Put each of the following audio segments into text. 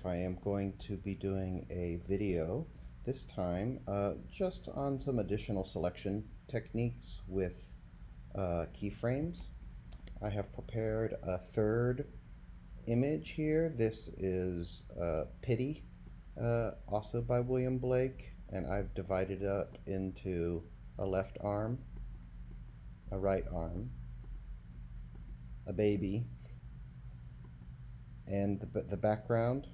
I am going to be doing a video this time just on some additional selection techniques with keyframes. I have prepared a third image here. This is Pity, also by William Blake, and I've divided it up into a left arm, a right arm, a baby, and the background.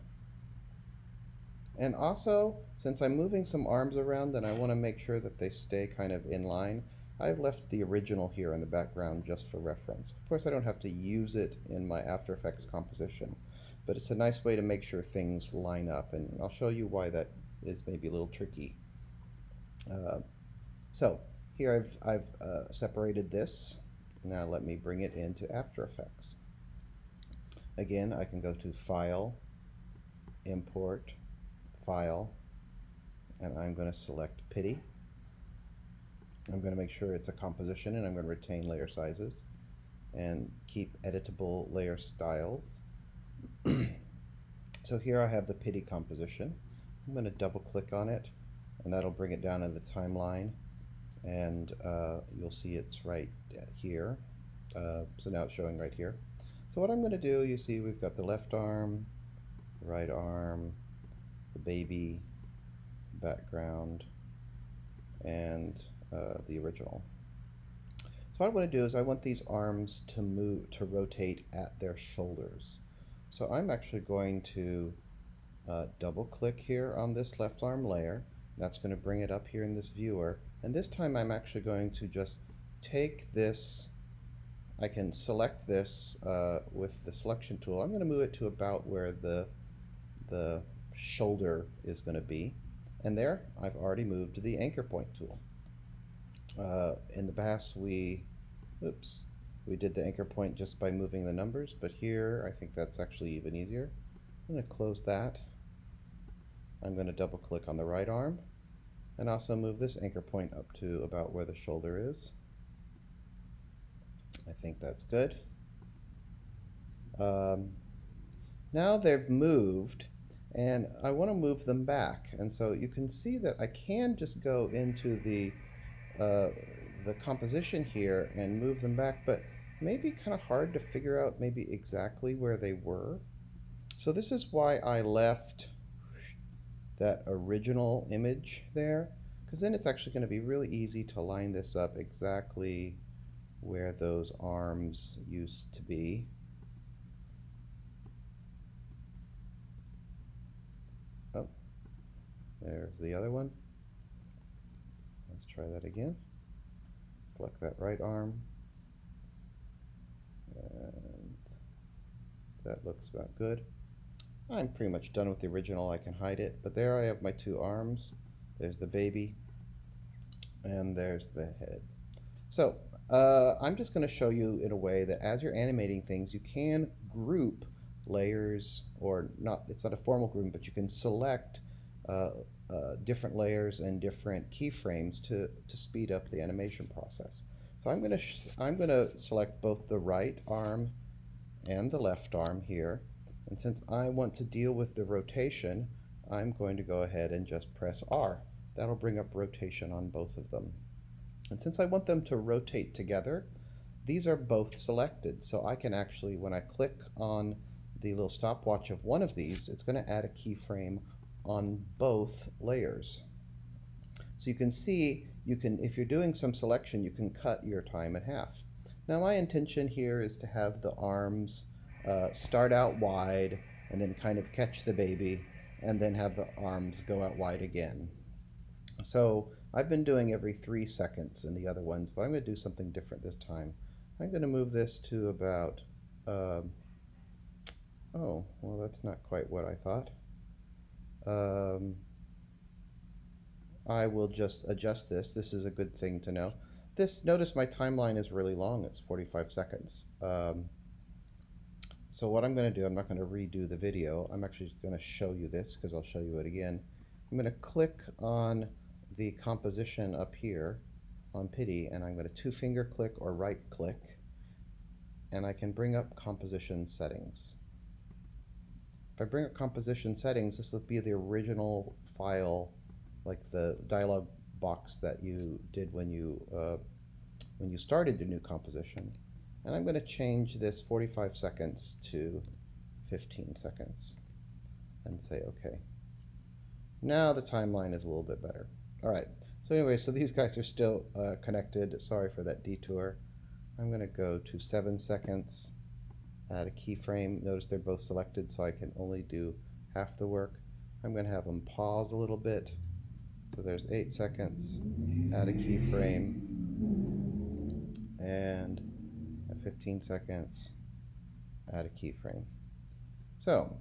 And also, since I'm moving some arms around and I want to make sure that they stay kind of in line, I've left the original here in the background just for reference. Of course, I don't have to use it in my After Effects composition, but it's a nice way to make sure things line up, and I'll show you why that is maybe a little tricky. So here I've separated this. Now let me bring it into After Effects. Again, I can go to File, Import, File, and I'm going to select Pity. I'm going to make sure it's a composition, and I'm going to retain layer sizes and keep editable layer styles. So here I have the Pity composition. I'm going to double click on it, and that'll bring it down in the timeline, and you'll see it's right here. So now it's showing right here. So what I'm going to do, you see we've got the left arm, the right arm, the baby, background, and the original. So what I want to do is I want these arms to rotate at their shoulders. So I'm actually going to double click here on this left arm layer. That's going to bring it up here in this viewer, and this time I'm actually going to just take this. I can select this with the selection tool. I'm going to move it to about where the shoulder is going to be, and there I've already moved the anchor point tool. In the past we did the anchor point just by moving the numbers, but here I think that's actually even easier. I'm going to close that. I'm going to double click on the right arm and also move this anchor point up to about where the shoulder is. I think that's good. Now they've moved, and I want to move them back, and so you can see that I can just go into the composition here and move them back, but maybe kind of hard to figure out maybe exactly where they were. So this is why I left that original image there, because then it's actually going to be really easy to line this up exactly where those arms used to be. Oh, there's the other one. Let's try that again. Select that right arm, and that looks about good. I'm pretty much done with the original. I can hide it, but there I have my two arms. There's the baby, and there's the head. So I'm just going to show you in a way that as you're animating things, you can group layers, or not, it's not a formal group, but you can select different layers and different keyframes to speed up the animation process. So I'm going to select both the right arm and the left arm here, and since I want to deal with the rotation, I'm going to go ahead and just press R. That'll bring up rotation on both of them. And since I want them to rotate together, these are both selected, so I can actually, when I click on the little stopwatch of one of these, it's going to add a keyframe on both layers. So you can see, if you're doing some selection, you can cut your time in half. Now my intention here is to have the arms start out wide and then kind of catch the baby, and then have the arms go out wide again. So I've been doing every 3 seconds in the other ones, but I'm going to do something different this time. I'm going to move this to about, oh, well, that's not quite what I thought. I will just adjust this. This is a good thing to know. Notice my timeline is really long. It's 45 seconds. So what I'm going to do, I'm not going to redo the video. I'm actually going to show you this because I'll show you it again. I'm going to click on the composition up here on Pity, and I'm going to 2-finger click or right click, and I can bring up composition settings. If I bring up composition settings, this will be the original file, like the dialog box that you did when you started your new composition. And I'm going to change this 45 seconds to 15 seconds and say OK. Now the timeline is a little bit better. All right. So anyway, so these guys are still connected. Sorry for that detour. I'm going to go to 7 seconds, add a keyframe. Notice they're both selected, so I can only do half the work. I'm going to have them pause a little bit. So there's 8 seconds, add a keyframe, and at 15 seconds, add a keyframe. So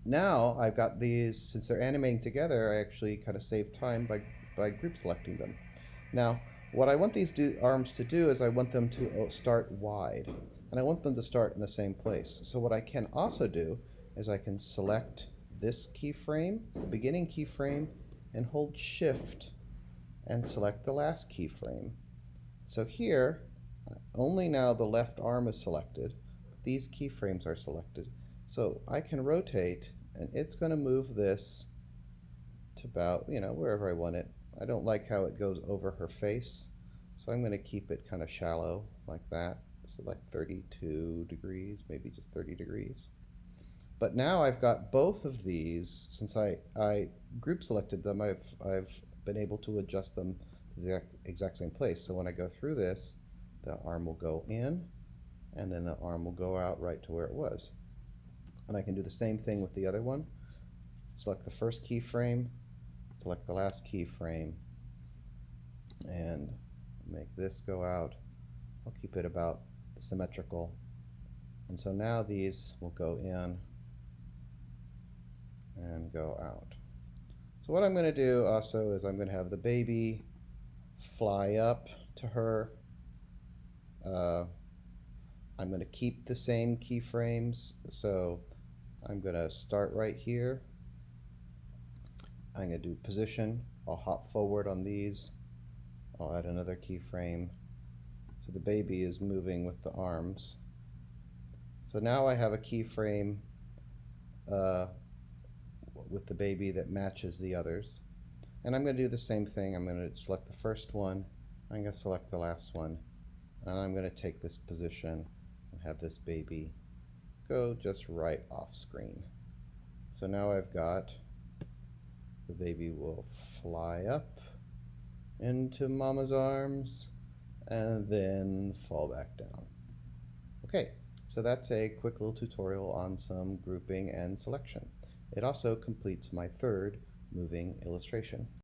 now I've got these, since they're animating together, I actually kind of save time by group selecting them. Now, what I want these arms to do is I want them to start wide, and I want them to start in the same place. So what I can also do is I can select this keyframe, the beginning keyframe, and hold Shift and select the last keyframe. So here, only now the left arm is selected. These keyframes are selected. So I can rotate, and it's going to move this to about, wherever I want it. I don't like how it goes over her face, so I'm going to keep it kind of shallow like that. So like 32 degrees, maybe just 30 degrees. But now I've got both of these. Since I group selected them, I've been able to adjust them to the exact same place. So when I go through this, the arm will go in, and then the arm will go out right to where it was. And I can do the same thing with the other one. Select the first keyframe, select the last keyframe, and make this go out. I'll keep it about symmetrical. And so now these will go in and go out. So what I'm going to do also is I'm going to have the baby fly up to her. I'm going to keep the same keyframes, so I'm going to start right here. I'm going to do position. I'll hop forward on these. I'll add another keyframe. So the baby is moving with the arms. So now I have a keyframe with the baby that matches the others. And I'm going to do the same thing. I'm going to select the first one. I'm going to select the last one. And I'm going to take this position and have this baby go just right off screen. So now I've got the baby will fly up into mama's arms and then fall back down. Okay, so that's a quick little tutorial on some grouping and selection. It also completes my third moving illustration.